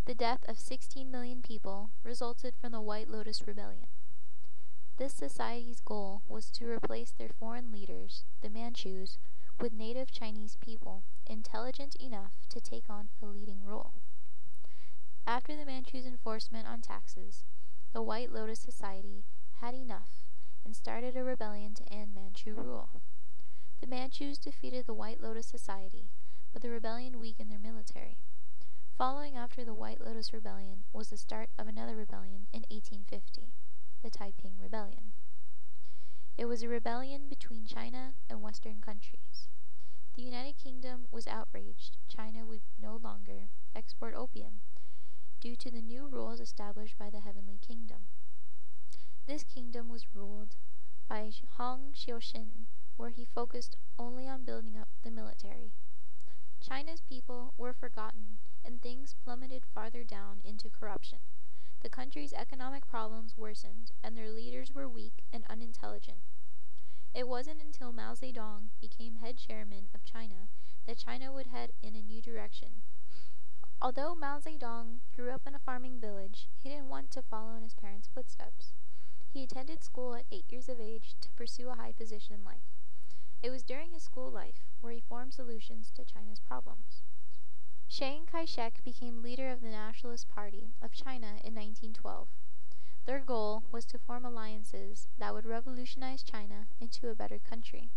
The death of 16 million people resulted from the White Lotus Rebellion. This society's goal was to replace their foreign leaders, the Manchus, with native Chinese people intelligent enough to take on a leading role. After the Manchus' enforcement on taxes, the White Lotus Society had enough and started a rebellion to end Manchu rule. The Manchus defeated the White Lotus Society, but the rebellion weakened their military. Following after the White Lotus Rebellion was the start of another rebellion in 1850, the Taiping Rebellion. It was a rebellion between China and Western countries. The United Kingdom was outraged China would no longer export opium due to the new rules established by the Heavenly Kingdom. This kingdom was ruled by Hong Xiuxin, where he focused only on building up the military. China's people were forgotten, and things plummeted farther down into corruption. The country's economic problems worsened, and their leaders were weak and unintelligent. It wasn't until Mao Zedong became head chairman of China that China would head in a new direction. Although Mao Zedong grew up in a farming village, he didn't want to follow in his parents' footsteps. He attended school at 8 years of age to pursue a high position in life. It was during his school life where he formed solutions to China's problems. Chiang Kai-shek became leader of the Nationalist Party of China in 1912. Their goal was to form alliances that would revolutionize China into a better country.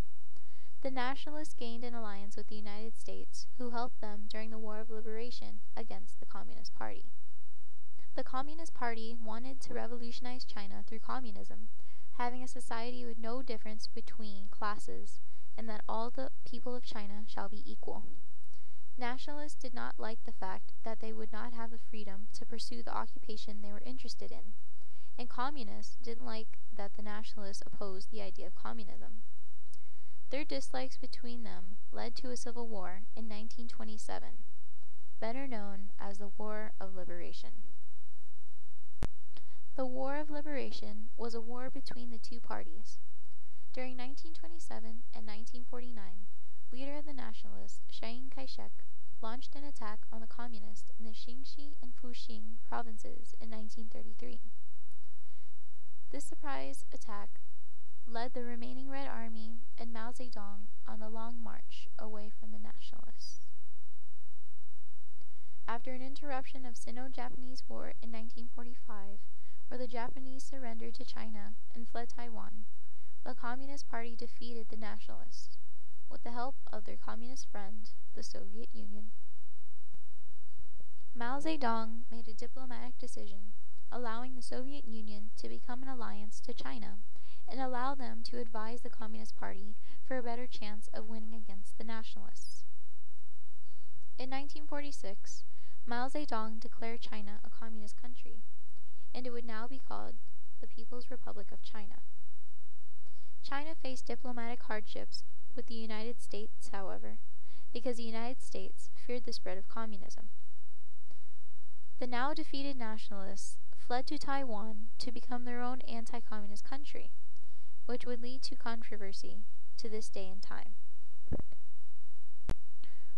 The Nationalists gained an alliance with the United States, who helped them during the War of Liberation against the Communist Party. The Communist Party wanted to revolutionize China through communism, having a society with no difference between classes, and that all the people of China shall be equal. Nationalists did not like the fact that they would not have the freedom to pursue the occupation they were interested in, and communists didn't like that the nationalists opposed the idea of communism. Their dislikes between them led to a civil war in 1927, better known as the War of Liberation. The War of Liberation was a war between the two parties. During 1927 and 1949, leader of the nationalists, Chiang Kai-shek, launched an attack on the communists in the Xinji and Fujian provinces in 1933. This surprise attack led the remaining Red Army and Mao Zedong on the long march away from the nationalists. After an interruption of Sino-Japanese War in 1945, where the Japanese surrendered to China and fled Taiwan, the Communist Party defeated the nationalists, with the help of their communist friend, the Soviet Union. Mao Zedong made a diplomatic decision, allowing the Soviet Union to become an alliance to China, and allow them to advise the Communist Party for a better chance of winning against the nationalists. In 1946, Mao Zedong declared China a communist country, and it would now be called the People's Republic of China. China faced diplomatic hardships with the United States, however, because the United States feared the spread of communism. The now defeated nationalists fled to Taiwan to become their own anti-communist country, which would lead to controversy to this day and time.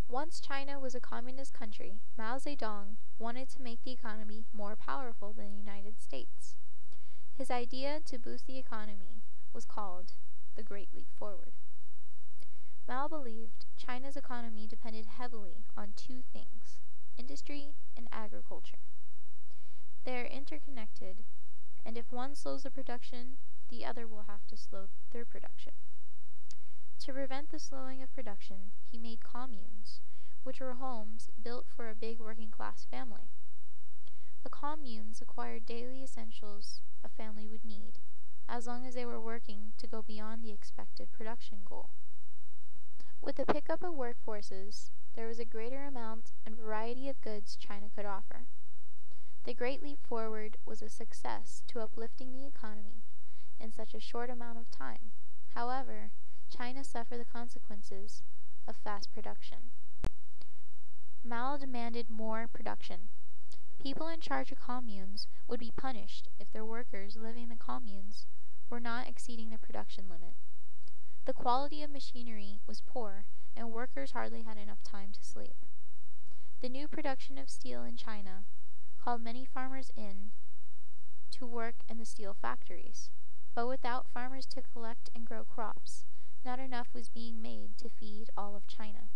Once China was a communist country, Mao Zedong wanted to make the economy more powerful than the United States. His idea to boost the economy was called the Great Leap Forward. Mao believed China's economy depended heavily on two things: industry and agriculture. They are interconnected, and if one slows the production, the other will have to slow their production. To prevent the slowing of production, he made communes, which were homes built for a big working-class family. The communes acquired daily essentials a family would need, as long as they were working to go beyond the expected production goal. With the pickup of workforces, there was a greater amount and variety of goods China could offer. The Great Leap Forward was a success to uplifting the economy in such a short amount of time. However, China suffered the consequences of fast production. Mao demanded more production. People in charge of communes would be punished if their workers living in the communes were not exceeding the production limit. The quality of machinery was poor, and workers hardly had enough time to sleep. The new production of steel in China called many farmers in to work in the steel factories. But without farmers to collect and grow crops, not enough was being made to feed all of China.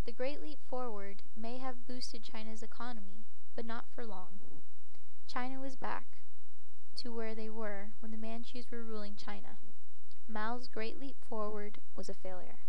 The Great Leap Forward may have boosted China's economy, but not for long. China was back to where they were when the Manchus were ruling China. Mao's Great Leap Forward was a failure.